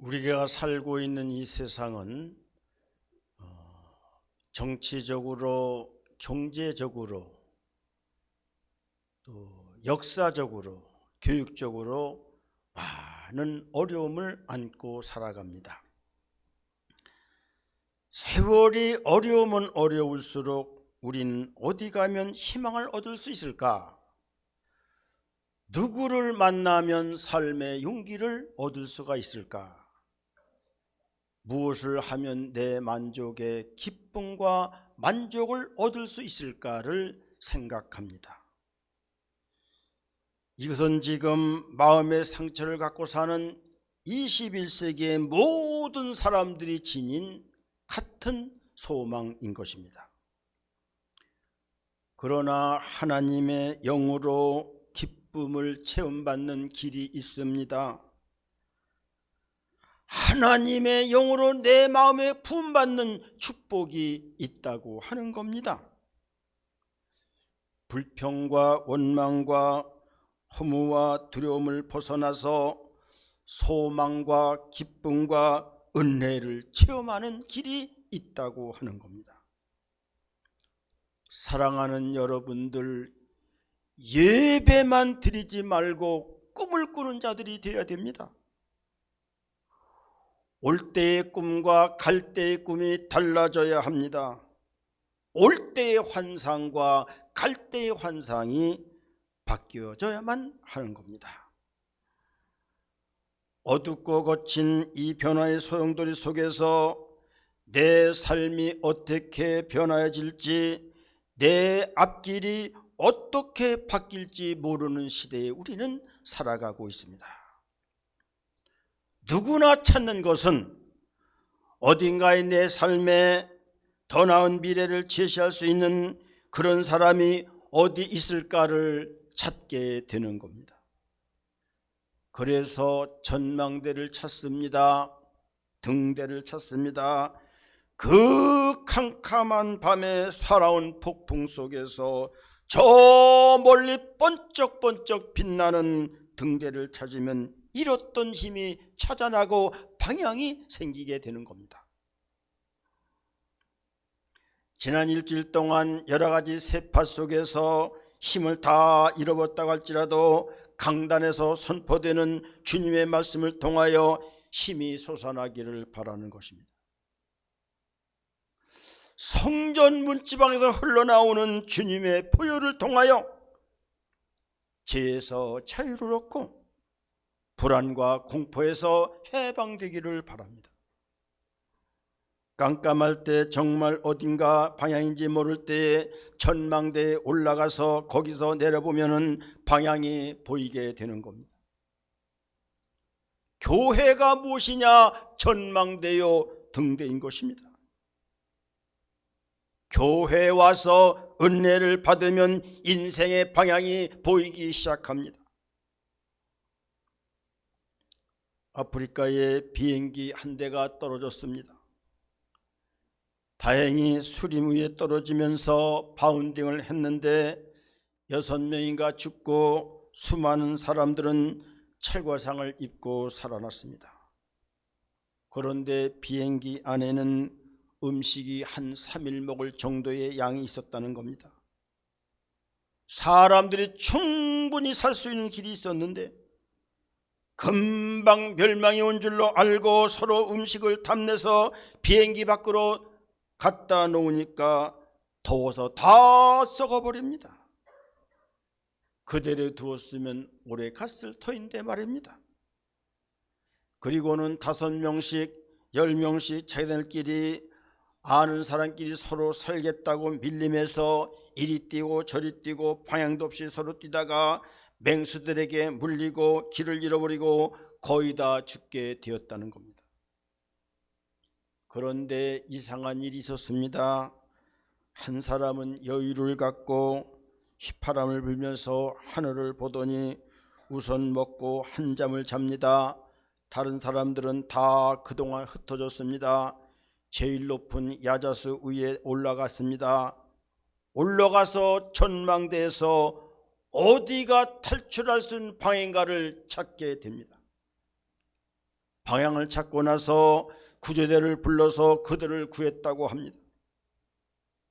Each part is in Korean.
우리가 살고 있는 이 세상은 정치적으로, 경제적으로, 또 역사적으로, 교육적으로 많은 어려움을 안고 살아갑니다. 세월이 어려우면 어려울수록 우린 어디 가면 희망을 얻을 수 있을까? 누구를 만나면 삶의 용기를 얻을 수가 있을까? 무엇을 하면 내 만족의 기쁨과 만족을 얻을 수 있을까를 생각합니다. 이것은 지금 마음의 상처를 갖고 사는 21세기의 모든 사람들이 지닌 같은 소망인 것입니다. 그러나 하나님의 영으로 기쁨을 체험받는 길이 있습니다. 하나님의 영으로 내 마음에 부음받는 축복이 있다고 하는 겁니다. 불평과 원망과 허무와 두려움을 벗어나서 소망과 기쁨과 은혜를 체험하는 길이 있다고 하는 겁니다. 사랑하는 여러분들, 예배만 드리지 말고 꿈을 꾸는 자들이 되어야 됩니다. 올 때의 꿈과 갈 때의 꿈이 달라져야 합니다. 올 때의 환상과 갈 때의 환상이 바뀌어져야만 하는 겁니다. 어둡고 거친 이 변화의 소용돌이 속에서 내 삶이 어떻게 변화해질지, 내 앞길이 어떻게 바뀔지 모르는 시대에 우리는 살아가고 있습니다. 누구나 찾는 것은 어딘가에 내 삶에 더 나은 미래를 제시할 수 있는 그런 사람이 어디 있을까를 찾게 되는 겁니다. 그래서 전망대를 찾습니다. 등대를 찾습니다. 그 캄캄한 밤에 살아온 폭풍 속에서 저 멀리 번쩍번쩍 빛나는 등대를 찾으면 잃었던 힘이 찾아나고 방향이 생기게 되는 겁니다. 지난 일주일 동안 여러 가지 세파 속에서 힘을 다 잃어버렸다고 할지라도 강단에서 선포되는 주님의 말씀을 통하여 힘이 솟아나기를 바라는 것입니다. 성전 문지방에서 흘러나오는 주님의 보혈을 통하여 죄에서 자유를 얻고 불안과 공포에서 해방되기를 바랍니다. 깜깜할 때, 정말 어딘가 방향인지 모를 때에 전망대에 올라가서 거기서 내려보면 방향이 보이게 되는 겁니다. 교회가 무엇이냐? 전망대요 등대인 것입니다. 교회에 와서 은혜를 받으면 인생의 방향이 보이기 시작합니다. 아프리카에 비행기 한 대가 떨어졌습니다. 다행히 수림 위에 떨어지면서 파운딩을 했는데 6명인가 죽고 수많은 사람들은 찰과상을 입고 살아났습니다. 그런데 비행기 안에는 음식이 한 3일 먹을 정도의 양이 있었다는 겁니다. 사람들이 충분히 살 수 있는 길이 있었는데 금방 멸망이 온 줄로 알고 서로 음식을 탐내서 비행기 밖으로 갖다 놓으니까 더워서 다 썩어버립니다. 그대로 두었으면 오래 갔을 터인데 말입니다. 그리고는 5명씩 10명씩 자기들끼리 아는 사람끼리 서로 살겠다고 밀림해서 이리 뛰고 저리 뛰고 방향도 없이 서로 뛰다가 맹수들에게 물리고 길을 잃어버리고 거의 다 죽게 되었다는 겁니다. 그런데 이상한 일이 있었습니다. 한 사람은 여유를 갖고 휘파람을 불면서 하늘을 보더니 우선 먹고 한잠을 잡니다. 다른 사람들은 다 그동안 흩어졌습니다. 제일 높은 야자수 위에 올라갔습니다. 올라가서 전망대에서 어디가 탈출할 수 있는 방향인가를 찾게 됩니다. 방향을 찾고 나서 구조대를 불러서 그들을 구했다고 합니다.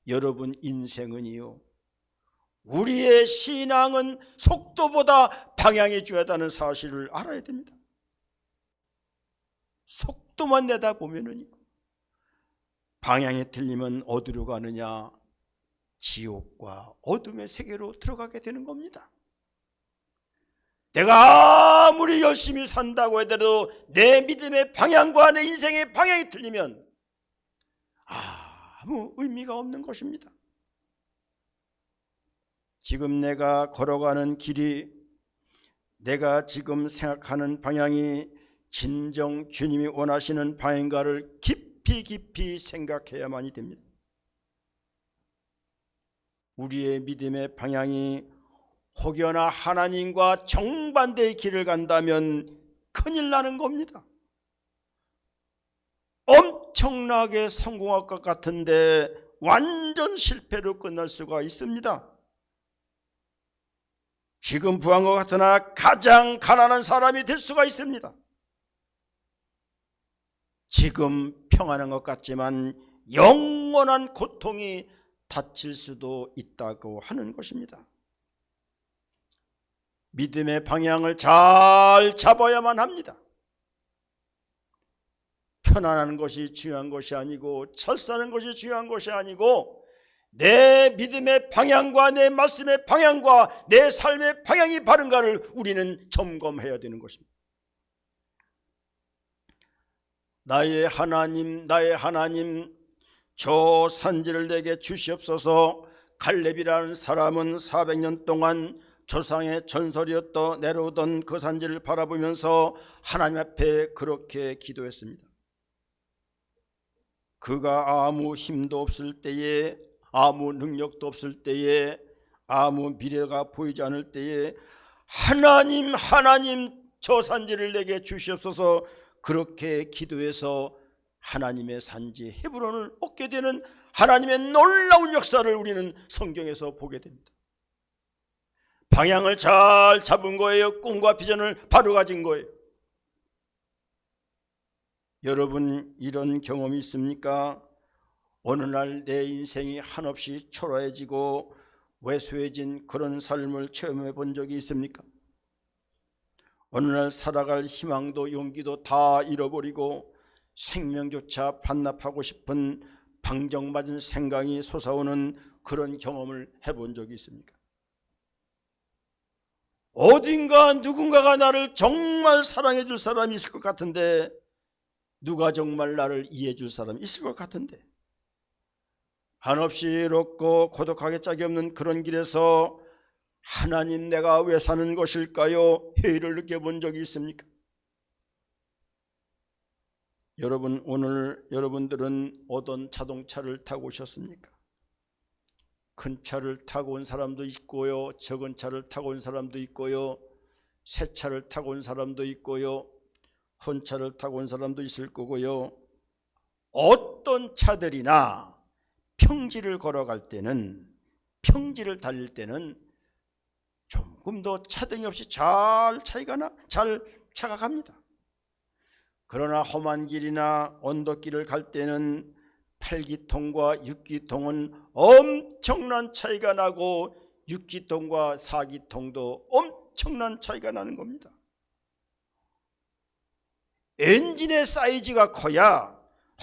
여러분, 인생은요, 우리의 신앙은 속도보다 방향이 중요하다는 사실을 알아야 됩니다. 속도만 내다보면은 방향이 틀리면 어디로 가느냐? 지옥과 어둠의 세계로 들어가게 되는 겁니다. 내가 아무리 열심히 산다고 해도 내 믿음의 방향과 내 인생의 방향이 틀리면 아무 의미가 없는 것입니다. 지금 내가 걸어가는 길이, 내가 지금 생각하는 방향이 진정 주님이 원하시는 방향인가를 깊이 생각해야만이 됩니다. 우리의 믿음의 방향이 혹여나 하나님과 정반대의 길을 간다면 큰일 나는 겁니다. 엄청나게 성공할 것 같은데 완전 실패로 끝날 수가 있습니다. 지금 부한 것 같으나 가장 가난한 사람이 될 수가 있습니다. 지금 평안한 것 같지만 영원한 고통이 닥칠 수도 있다고 하는 것입니다. 믿음의 방향을 잘 잡아야만 합니다. 편안한 것이 중요한 것이 아니고 잘 사는 것이 중요한 것이 아니고 내 믿음의 방향과 내 말씀의 방향과 내 삶의 방향이 바른가를 우리는 점검해야 되는 것입니다. 나의 하나님, 나의 하나님, 저 산지를 내게 주시옵소서. 갈렙이라는 사람은 400년 동안 조상의 전설이었던 내려오던 그 산지를 바라보면서 하나님 앞에 그렇게 기도했습니다. 그가 아무 힘도 없을 때에, 아무 능력도 없을 때에, 아무 미래가 보이지 않을 때에 하나님, 하나님, 저 산지를 내게 주시옵소서. 그렇게 기도해서 하나님의 산지 헤브론을 얻게 되는 하나님의 놀라운 역사를 우리는 성경에서 보게 됩니다. 방향을 잘 잡은 거예요. 꿈과 비전을 바로 가진 거예요. 여러분, 이런 경험이 있습니까? 어느 날 내 인생이 한없이 초라해지고 왜소해진 그런 삶을 체험해 본 적이 있습니까? 어느 날 살아갈 희망도 용기도 다 잃어버리고 생명조차 반납하고 싶은 방정맞은 생각이 솟아오는 그런 경험을 해본 적이 있습니까? 어딘가 누군가가 나를 정말 사랑해 줄 사람이 있을 것 같은데, 누가 정말 나를 이해해 줄 사람이 있을 것 같은데, 한없이 외롭고 고독하게 짝이 없는 그런 길에서 하나님, 내가 왜 사는 것일까요? 회의를 느껴본 적이 있습니까? 여러분, 오늘 여러분들은 어떤 자동차를 타고 오셨습니까? 큰 차를 타고 온 사람도 있고요, 적은 차를 타고 온 사람도 있고요, 새 차를 타고 온 사람도 있고요, 헌차를 타고 온 사람도 있을 거고요. 어떤 차들이나 평지를 걸어갈 때는, 평지를 달릴 때는 조금 더 차등이 없이 잘 차가 갑니다. 그러나 험한 길이나 언덕길을 갈 때는 8기통과 6기통은 엄청난 차이가 나고 6기통과 4기통도 엄청난 차이가 나는 겁니다. 엔진의 사이즈가 커야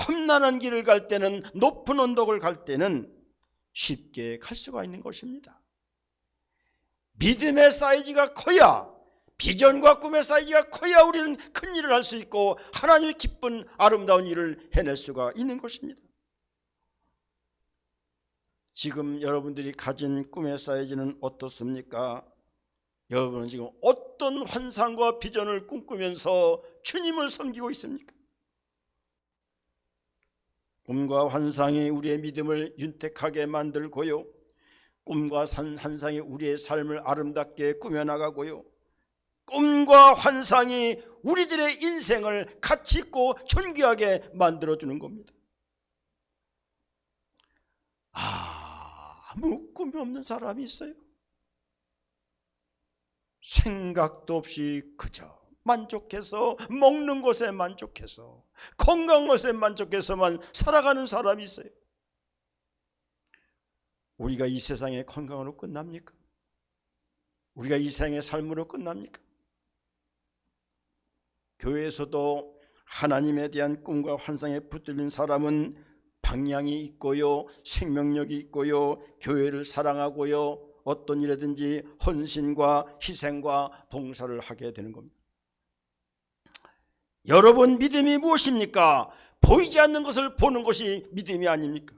험난한 길을 갈 때는, 높은 언덕을 갈 때는 쉽게 갈 수가 있는 것입니다. 믿음의 사이즈가 커야, 비전과 꿈의 사이즈가 커야 우리는 큰 일을 할 수 있고 하나님의 기쁜 아름다운 일을 해낼 수가 있는 것입니다. 지금 여러분들이 가진 꿈의 사이즈는 어떻습니까? 여러분은 지금 어떤 환상과 비전을 꿈꾸면서 주님을 섬기고 있습니까? 꿈과 환상이 우리의 믿음을 윤택하게 만들고요, 꿈과 환상이 우리의 삶을 아름답게 꾸며나가고요, 꿈과 환상이 우리들의 인생을 가치 있고 존귀하게 만들어주는 겁니다. 아무 꿈이 없는 사람이 있어요? 생각도 없이 그저 만족해서, 먹는 것에 만족해서, 건강한 것에 만족해서만 살아가는 사람이 있어요. 우리가 이 세상의 건강으로 끝납니까? 우리가 이 세상의 삶으로 끝납니까? 교회에서도 하나님에 대한 꿈과 환상에 붙들린 사람은 방향이 있고요, 생명력이 있고요, 교회를 사랑하고요, 어떤 일이든지 헌신과 희생과 봉사를 하게 되는 겁니다. 여러분, 믿음이 무엇입니까? 보이지 않는 것을 보는 것이 믿음이 아닙니까?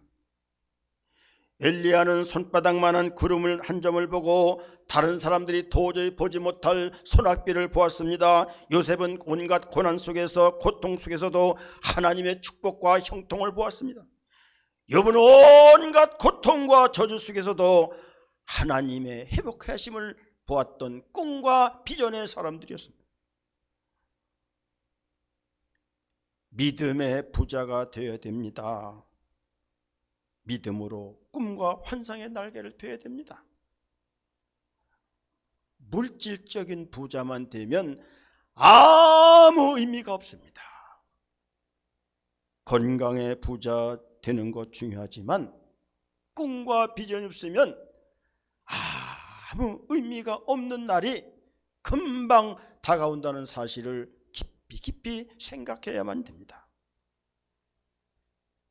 엘리야는 손바닥만한 구름을 한 점을 보고 다른 사람들이 도저히 보지 못할 소낙비를 보았습니다. 요셉은 온갖 고난 속에서, 고통 속에서도 하나님의 축복과 형통을 보았습니다. 욥은 온갖 고통과 저주 속에서도 하나님의 회복하심을 보았던 꿈과 비전의 사람들이었습니다. 믿음의 부자가 되어야 됩니다. 믿음으로 꿈과 환상의 날개를 펴야 됩니다. 물질적인 부자만 되면 아무 의미가 없습니다. 건강의 부자 되는 것 중요하지만 꿈과 비전이 없으면 아무 의미가 없는 날이 금방 다가온다는 사실을 깊이 생각해야만 됩니다.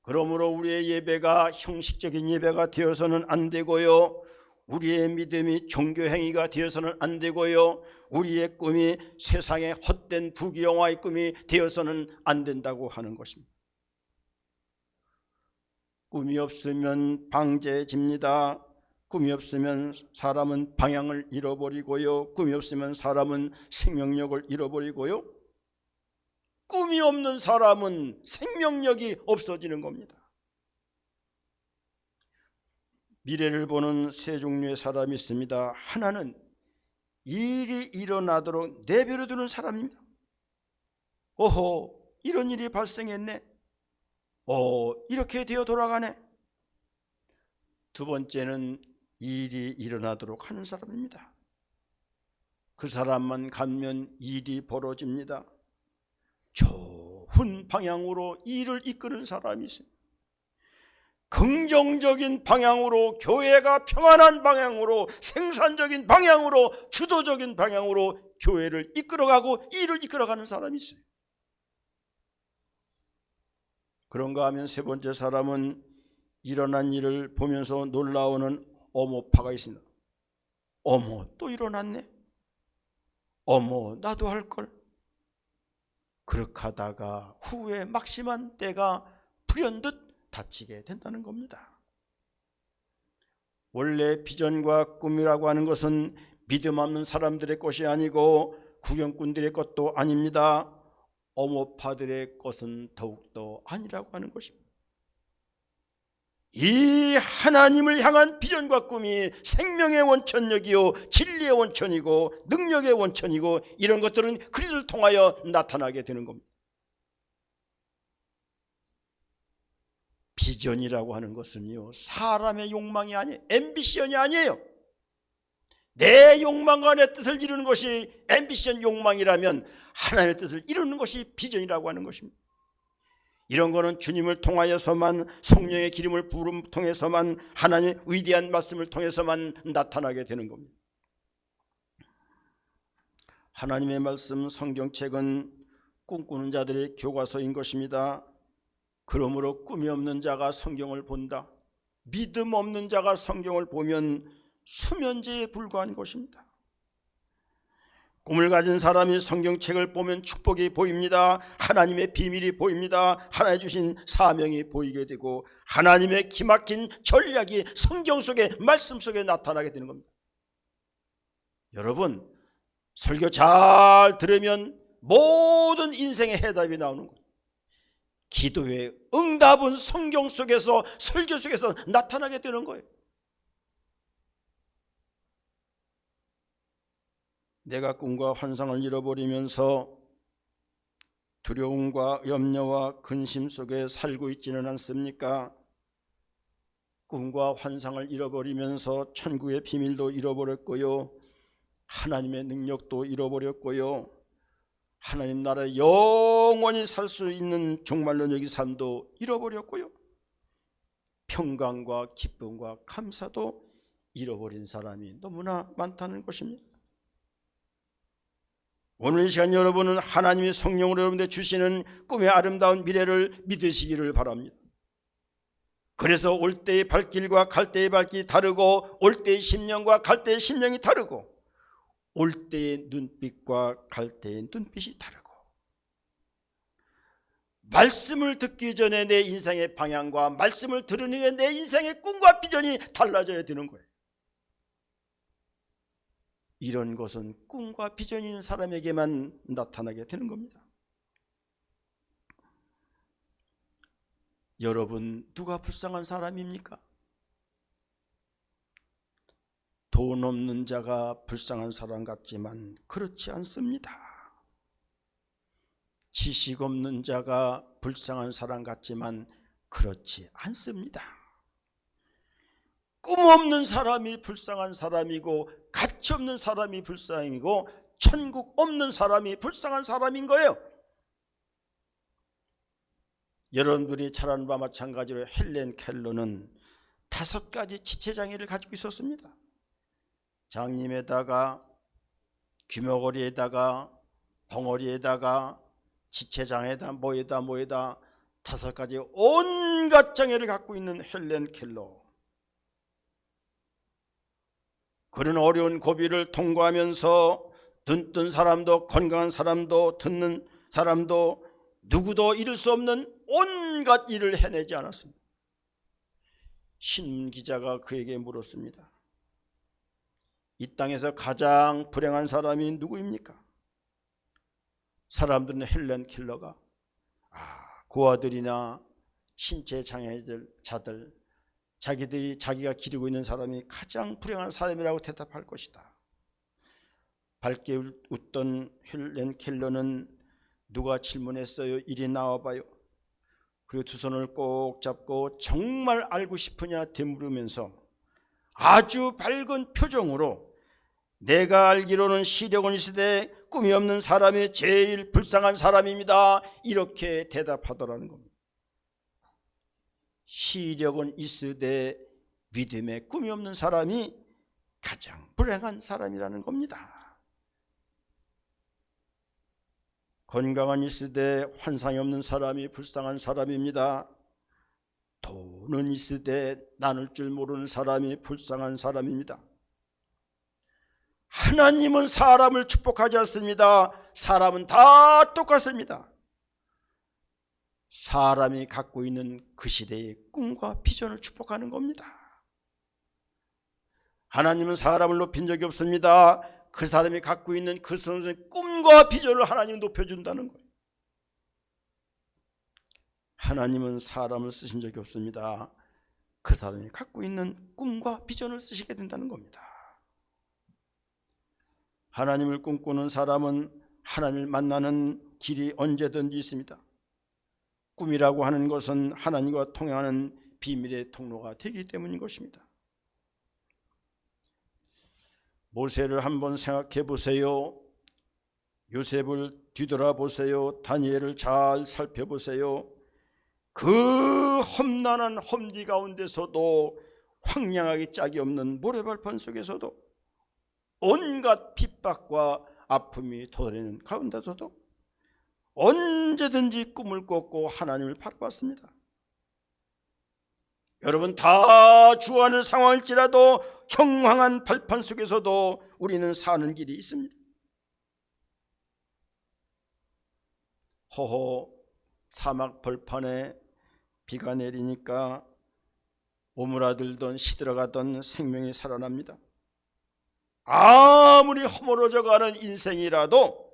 그러므로 우리의 예배가 형식적인 예배가 되어서는 안 되고요, 우리의 믿음이 종교행위가 되어서는 안 되고요, 우리의 꿈이 세상의 헛된 부귀영화의 꿈이 되어서는 안 된다고 하는 것입니다. 꿈이 없으면 방제해집니다. 꿈이 없으면 사람은 방향을 잃어버리고요, 꿈이 없으면 사람은 생명력을 잃어버리고요, 꿈이 없는 사람은 생명력이 없어지는 겁니다. 미래를 보는 세 종류의 사람이 있습니다. 하나는 일이 일어나도록 내버려 두는 사람입니다. 오호, 이런 일이 발생했네. 이렇게 되어 돌아가네. 두 번째는 일이 일어나도록 하는 사람입니다. 그 사람만 가면 일이 벌어집니다. 좋은 방향으로 일을 이끄는 사람이 있습니다. 긍정적인 방향으로, 교회가 평안한 방향으로, 생산적인 방향으로, 주도적인 방향으로 교회를 이끌어가고 일을 이끌어가는 사람이 있어요. 그런가 하면 세 번째 사람은 일어난 일을 보면서 놀라우는 어머파가 있습니다. 어머, 또 일어났네. 어머, 나도 할걸. 그렇게 하다가 후에 막심한 때가 불현듯 닥치게 된다는 겁니다. 원래 비전과 꿈이라고 하는 것은 믿음 없는 사람들의 것이 아니고 구경꾼들의 것도 아닙니다. 어머파들의 것은 더욱더 아니라고 하는 것입니다. 이 하나님을 향한 비전과 꿈이 생명의 원천력이요, 진리의 원천이고 능력의 원천이고, 이런 것들은 그리스도를 통하여 나타나게 되는 겁니다. 비전이라고 하는 것은요, 사람의 욕망이 아니에요. 앰비션이 아니에요. 내 욕망과 내 뜻을 이루는 것이 앰비션, 욕망이라면 하나님의 뜻을 이루는 것이 비전이라고 하는 것입니다. 이런 거는 주님을 통하여서만, 성령의 기름을 부음을 통해서만, 하나님의 위대한 말씀을 통해서만 나타나게 되는 겁니다. 하나님의 말씀, 성경책은 꿈꾸는 자들의 교과서인 것입니다. 그러므로 꿈이 없는 자가 성경을 본다, 믿음 없는 자가 성경을 보면 수면제에 불과한 것입니다. 꿈을 가진 사람이 성경책을 보면 축복이 보입니다. 하나님의 비밀이 보입니다. 하나님 주신 사명이 보이게 되고 하나님의 기막힌 전략이 성경 속에, 말씀 속에 나타나게 되는 겁니다. 여러분, 설교 잘 들으면 모든 인생의 해답이 나오는 거예요. 기도의 응답은 성경 속에서, 설교 속에서 나타나게 되는 거예요. 내가 꿈과 환상을 잃어버리면서 두려움과 염려와 근심 속에 살고 있지는 않습니까? 꿈과 환상을 잃어버리면서 천국의 비밀도 잃어버렸고요, 하나님의 능력도 잃어버렸고요, 하나님 나라에 영원히 살 수 있는 종말 능력의 삶도 잃어버렸고요, 평강과 기쁨과 감사도 잃어버린 사람이 너무나 많다는 것입니다. 오늘 이 시간 여러분은 하나님의 성령으로 여러분들 주시는 꿈의 아름다운 미래를 믿으시기를 바랍니다. 그래서 올 때의 발길과 갈 때의 발길이 다르고, 올 때의 심령과 갈 때의 심령이 다르고, 올 때의 눈빛과 갈 때의 눈빛이 다르고, 말씀을 듣기 전에 내 인생의 방향과 말씀을 들으니 내 인생의 꿈과 비전이 달라져야 되는 거예요. 이런 것은 꿈과 비전이 있는 사람에게만 나타나게 되는 겁니다. 여러분, 누가 불쌍한 사람입니까? 돈 없는 자가 불쌍한 사람 같지만 그렇지 않습니다. 지식 없는 자가 불쌍한 사람 같지만 그렇지 않습니다. 꿈 없는 사람이 불쌍한 사람이고, 가치 없는 사람이 불쌍이고, 천국 없는 사람이 불쌍한 사람인 거예요. 여러분들이 잘 아는 바와 마찬가지로 헬렌 켈러는 5가지 지체장애를 가지고 있었습니다. 장님에다가 귀머거리에다가 벙어리에다가 지체장애다 뭐에다 5가지 온갖 장애를 갖고 있는 헬렌 켈러. 그런 어려운 고비를 통과하면서 눈뜬 사람도 건강한 사람도 듣는 사람도 누구도 이룰 수 없는 온갖 일을 해내지 않았습니다. 신기자가 그에게 물었습니다. 이 땅에서 가장 불행한 사람이 누구입니까? 사람들은 헬렌 켈러가 고아들이나 신체 장애자들, 자기가 기르고 있는 사람이 가장 불행한 사람이라고 대답할 것이다. 밝게 웃던 헬렌 켈러는 누가 질문했어요? 이리 나와봐요. 그리고 두 손을 꼭 잡고 정말 알고 싶으냐 되물으면서 아주 밝은 표정으로 내가 알기로는 시력은 있으되 꿈이 없는 사람이 제일 불쌍한 사람입니다, 이렇게 대답하더라는 겁니다. 시력은 있으되 믿음에 꿈이 없는 사람이 가장 불행한 사람이라는 겁니다. 건강은 있으되 환상이 없는 사람이 불쌍한 사람입니다. 돈은 있으되 나눌 줄 모르는 사람이 불쌍한 사람입니다. 하나님은 사람을 축복하지 않습니다. 사람은 다 똑같습니다. 사람이 갖고 있는 그 시대의 꿈과 비전을 축복하는 겁니다. 하나님은 사람을 높인 적이 없습니다. 그 사람이 갖고 있는 그 사람의 꿈과 비전을 하나님은 높여준다는 거예요. 하나님은 사람을 쓰신 적이 없습니다. 그 사람이 갖고 있는 꿈과 비전을 쓰시게 된다는 겁니다. 하나님을 꿈꾸는 사람은 하나님을 만나는 길이 언제든지 있습니다. 꿈이라고 하는 것은 하나님과 통행하는 비밀의 통로가 되기 때문인 것입니다. 모세를 한번 생각해 보세요. 요셉을 뒤돌아보세요. 다니엘을 잘 살펴보세요. 그 험난한 험지 가운데서도 황량하기 짝이 없는 모래발판 속에서도 온갖 핍박과 아픔이 도달하는 가운데서도 언제든지 꿈을 꿨고 하나님을 바라봤습니다. 여러분, 다 주하는 상황일지라도 형황한 발판 속에서도 우리는 사는 길이 있습니다. 허허 사막 벌판에 비가 내리니까 오므라들던 시들어가던 생명이 살아납니다. 아무리 허물어져가는 인생이라도,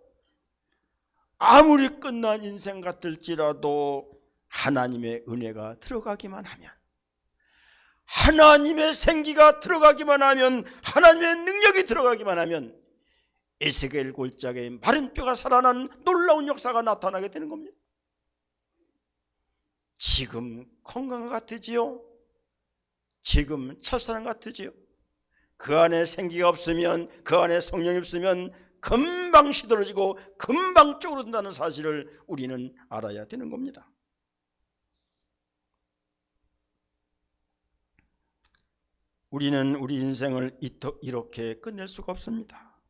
아무리 끝난 인생 같을지라도 하나님의 은혜가 들어가기만 하면, 하나님의 생기가 들어가기만 하면, 하나님의 능력이 들어가기만 하면 에스겔 골짜기에 마른 뼈가 살아난 놀라운 역사가 나타나게 되는 겁니다. 지금 건강 같으지요? 지금 첫사랑 같으지요? 그 안에 생기가 없으면, 그 안에 성령이 없으면 금방 금방 시들어지고 금방 쪼그른다는 사실을 우리는 알아야 되는 겁니다. 우리는 우리 인생을 이렇게 끝낼 수가 없습니다.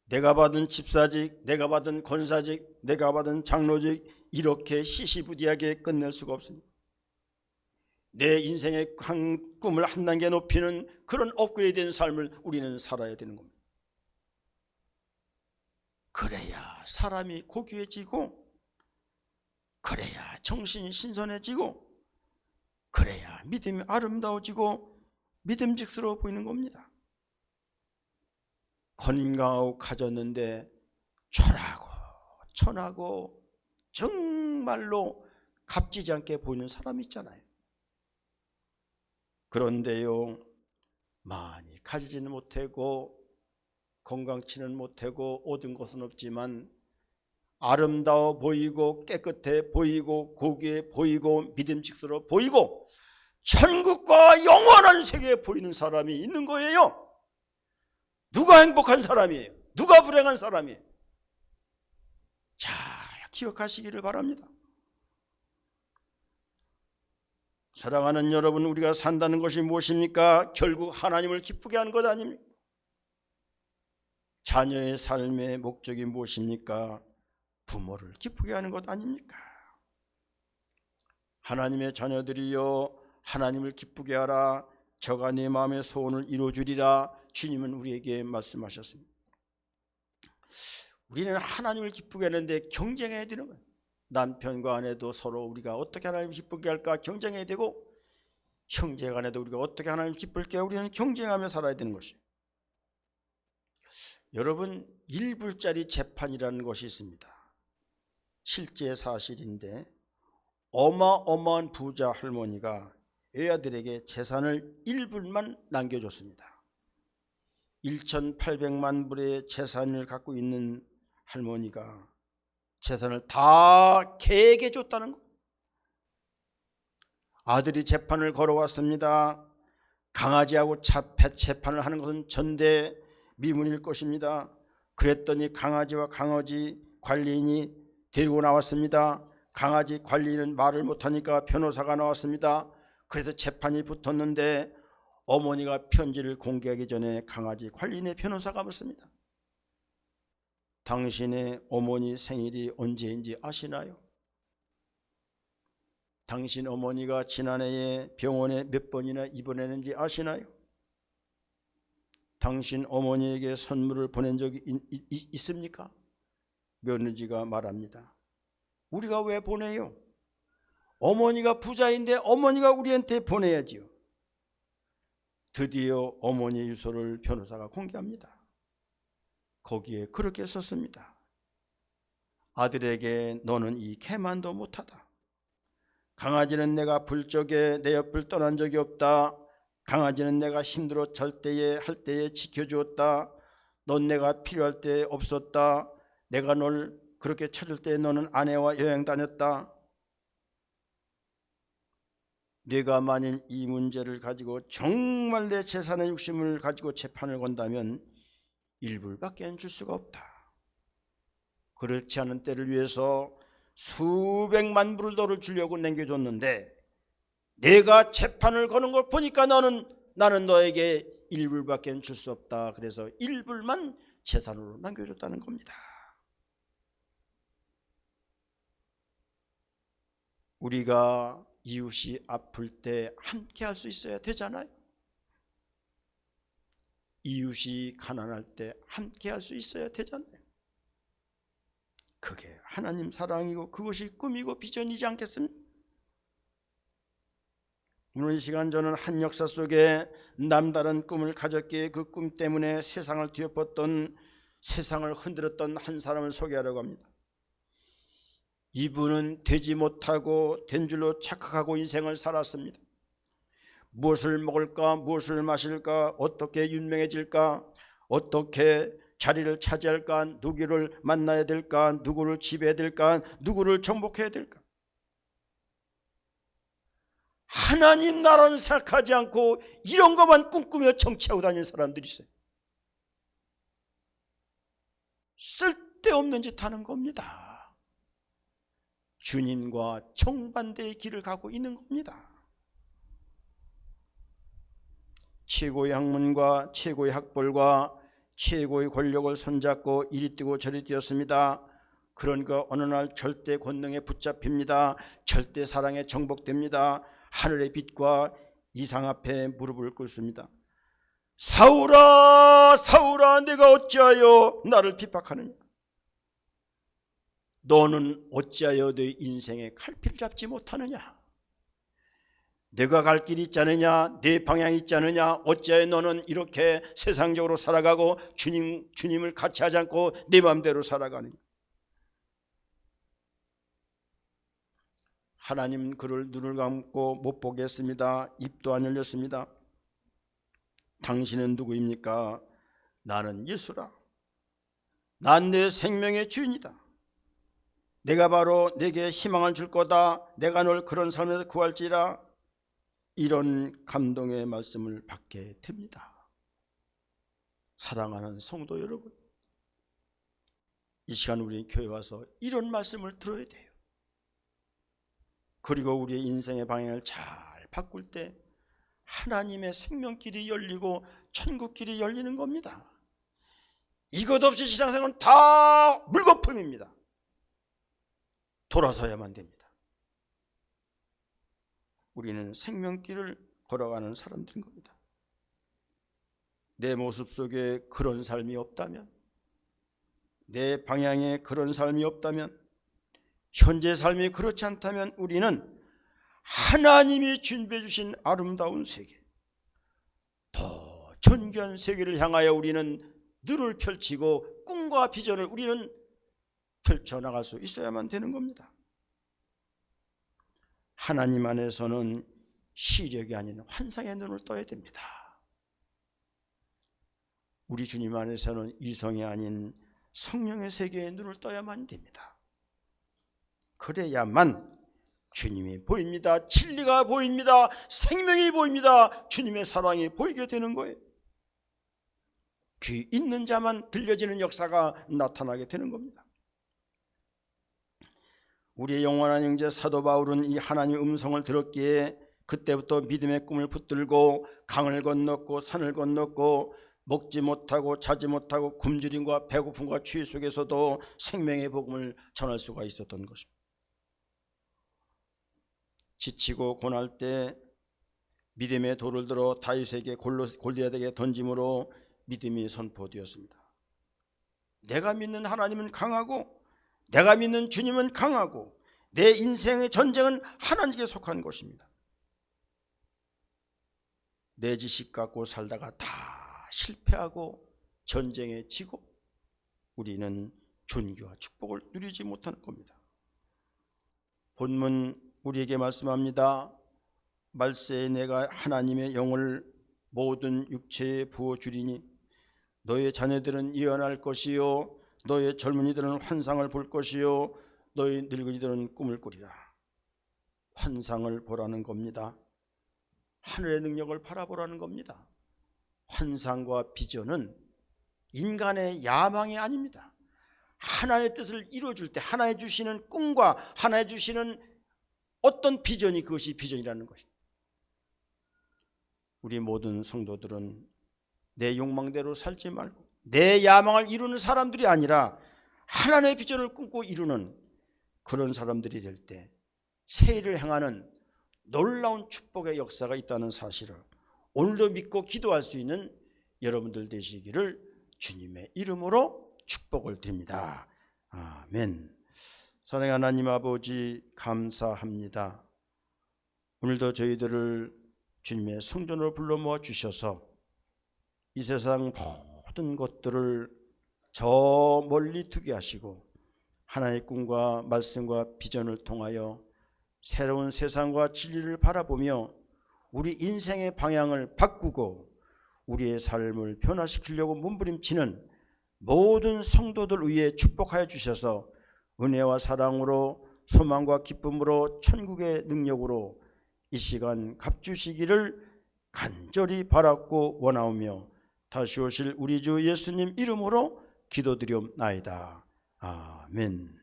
내가 받은 집사직, 내가 받은 권사직, 내가 받은 장로직, 이렇게 시시부디하게 끝낼 수가 없습니다. 내 인생의 꿈을 한 단계 높이는 그런 업그레이드된 삶을 우리는 살아야 되는 겁니다. 그래야 사람이 고귀해지고, 그래야 정신이 신선해지고, 그래야 믿음이 아름다워지고 믿음직스러워 보이는 겁니다. 건강하고 가졌는데 초라하고 천하고 정말로 값지지 않게 보이는 사람이 있잖아요. 그런데요, 많이 가지지는 못하고 건강치는 못하고 얻은 것은 없지만 아름다워 보이고 깨끗해 보이고 고귀해 보이고 믿음직스러워 보이고 천국과 영원한 세계에 보이는 사람이 있는 거예요. 누가 행복한 사람이에요? 누가 불행한 사람이에요? 잘 기억하시기를 바랍니다. 사랑하는 여러분, 우리가 산다는 것이 무엇입니까? 결국 하나님을 기쁘게 하는 것 아닙니까? 자녀의 삶의 목적이 무엇입니까? 부모를 기쁘게 하는 것 아닙니까? 하나님의 자녀들이여, 하나님을 기쁘게 하라. 저가 내 마음의 소원을 이루어주리라. 주님은 우리에게 말씀하셨습니다. 우리는 하나님을 기쁘게 하는데 경쟁해야 되는 거예요. 남편과 아내도 서로 우리가 어떻게 하나님을 기쁘게 할까 경쟁해야 되고, 형제간에도 우리가 어떻게 하나님을 기쁠게 우리는 경쟁하며 살아야 되는 것이에요. 여러분, 1불짜리 재판이라는 것이 있습니다. 실제 사실인데, 어마어마한 부자 할머니가 애아들에게 재산을 1불만 남겨줬습니다. 1,800만 불의 재산을 갖고 있는 할머니가 재산을 다 개에게 줬다는 것. 아들이 재판을 걸어왔습니다. 강아지하고 재판을 하는 것은 전대 미문일 것입니다. 그랬더니 강아지와 강아지 관리인이 데리고 나왔습니다. 강아지 관리인은 말을 못하니까 변호사가 나왔습니다. 그래서 재판이 붙었는데 어머니가 편지를 공개하기 전에 강아지 관리인의 변호사가 묻습니다. 당신의 어머니 생일이 언제인지 아시나요? 당신 어머니가 지난해에 병원에 몇 번이나 입원했는지 아시나요? 당신 어머니에게 선물을 보낸 적이 있습니까? 며느리가 말합니다. 우리가 왜 보내요? 어머니가 부자인데 어머니가 우리한테 보내야지요. 드디어 어머니의 유서를 변호사가 공개합니다. 거기에 그렇게 썼습니다. 아들에게 너는 이 개만도 못하다. 강아지는 내가 불적에 내 옆을 떠난 적이 없다. 강아지는 내가 힘들어 할 때에 지켜주었다. 넌 내가 필요할 때 없었다. 내가 널 그렇게 찾을 때 너는 아내와 여행 다녔다. 네가 만일 이 문제를 가지고 정말 내 재산의 욕심을 가지고 재판을 건다면 1불밖에 줄 수가 없다. 그렇지 않은 때를 위해서 수백만 불을 너를 주려고 남겨줬는데 내가 재판을 거는 걸 보니까 나는 너에게 1불밖에 줄 수 없다. 그래서 1불만 재산으로 남겨줬다는 겁니다. 우리가 이웃이 아플 때 함께 할 수 있어야 되잖아요. 이웃이 가난할 때 함께 할 수 있어야 되잖아요. 그게 하나님 사랑이고 그것이 꿈이고 비전이지 않겠습니까? 오늘 이 시간 저는 한 역사 속에 남다른 꿈을 가졌기에 그 꿈 때문에 세상을 뒤엎었던, 세상을 흔들었던 한 사람을 소개하려고 합니다. 이분은 되지 못하고 된 줄로 착각하고 인생을 살았습니다. 무엇을 먹을까, 무엇을 마실까, 어떻게 유명해질까, 어떻게 자리를 차지할까, 누구를 만나야 될까, 누구를 지배해야 될까, 누구를 정복해야 될까. 하나님 나라는 생각하지 않고 이런 것만 꿈꾸며 정치하고 다니는 사람들이 있어요. 쓸데없는 짓 하는 겁니다. 주님과 정반대의 길을 가고 있는 겁니다. 최고의 학문과 최고의 학벌과 최고의 권력을 손잡고 이리 뛰고 저리 뛰었습니다. 그러니까 어느 날 절대 권능에 붙잡힙니다. 절대 사랑에 정복됩니다. 하늘의 빛과 이상 앞에 무릎을 꿇습니다. 사울아, 사울아, 내가 어찌하여 나를 핍박하느냐? 너는 어찌하여 내 인생의 갈피를 잡지 못하느냐? 내가 갈 길이 있지 않느냐? 내 방향이 있지 않느냐? 어찌하여 너는 이렇게 세상적으로 살아가고 주님을 같이 하지 않고 내 마음대로 살아가느냐? 하나님 그를 눈을 감고 못 보게 했습니다. 입도 안 열렸습니다. 당신은 누구입니까? 나는 예수라. 난 내 생명의 주인이다. 내가 바로 내게 희망을 줄 거다. 내가 널 그런 삶에서 구할지라. 이런 감동의 말씀을 받게 됩니다. 사랑하는 성도 여러분, 이 시간 우리 교회 와서 이런 말씀을 들어야 돼요. 그리고 우리의 인생의 방향을 잘 바꿀 때 하나님의 생명길이 열리고 천국길이 열리는 겁니다. 이것 없이 신앙생활은 다 물거품입니다. 돌아서야만 됩니다. 우리는 생명길을 걸어가는 사람들인 겁니다. 내 모습 속에 그런 삶이 없다면, 내 방향에 그런 삶이 없다면, 현재 삶이 그렇지 않다면 우리는 하나님이 준비해 주신 아름다운 세계, 더 존귀한 세계를 향하여 우리는 눈을 펼치고 꿈과 비전을 우리는 펼쳐나갈 수 있어야만 되는 겁니다. 하나님 안에서는 시력이 아닌 환상의 눈을 떠야 됩니다. 우리 주님 안에서는 이성이 아닌 성령의 세계의 눈을 떠야만 됩니다. 그래야만 주님이 보입니다. 진리가 보입니다. 생명이 보입니다. 주님의 사랑이 보이게 되는 거예요. 귀 있는 자만 들려지는 역사가 나타나게 되는 겁니다. 우리의 영원한 형제 사도 바울은 이 하나님의 음성을 들었기에 그때부터 믿음의 꿈을 붙들고 강을 건넜고 산을 건넜고 먹지 못하고 자지 못하고 굶주림과 배고픔과 추위 속에서도 생명의 복음을 전할 수가 있었던 것입니다. 지치고 고날 때 믿음의 돌을 들어 다윗에게 골리앗에게 던짐으로 믿음이 선포되었습니다. 내가 믿는 하나님은 강하고 내가 믿는 주님은 강하고 내 인생의 전쟁은 하나님께 속한 것입니다. 내 지식 갖고 살다가 다 실패하고 전쟁에 지고 우리는 존귀와 축복을 누리지 못하는 겁니다. 본문 우리에게 말씀합니다. 말세에 내가 하나님의 영을 모든 육체에 부어주리니 너의 자녀들은 예언할 것이요 너의 젊은이들은 환상을 볼 것이요 너의 늙은이들은 꿈을 꾸리라. 환상을 보라는 겁니다. 하늘의 능력을 바라보라는 겁니다. 환상과 비전은 인간의 야망이 아닙니다. 하나의 뜻을 이루어줄 때 하나의 주시는 꿈과 하나의 주시는 어떤 비전이 그것이 비전이라는 것입니다. 우리 모든 성도들은 내 욕망대로 살지 말고 내 야망을 이루는 사람들이 아니라 하나님의 비전을 꿈꾸고 이루는 그런 사람들이 될 때 세일을 행하는 놀라운 축복의 역사가 있다는 사실을 오늘도 믿고 기도할 수 있는 여러분들 되시기를 주님의 이름으로 축복을 드립니다. 아멘. 사랑하는 하나님 아버지 감사합니다. 오늘도 저희들을 주님의 성전으로 불러 모아 주셔서 이 세상 모든 것들을 저 멀리 두게 하시고 하나님의 꿈과 말씀과 비전을 통하여 새로운 세상과 진리를 바라보며 우리 인생의 방향을 바꾸고 우리의 삶을 변화시키려고 몸부림치는 모든 성도들 위해 축복하여 주셔서 은혜와 사랑으로 소망과 기쁨으로 천국의 능력으로 이 시간 갚주시기를 간절히 바랐고 원하오며 다시 오실 우리 주 예수님 이름으로 기도드리옵나이다. 아멘.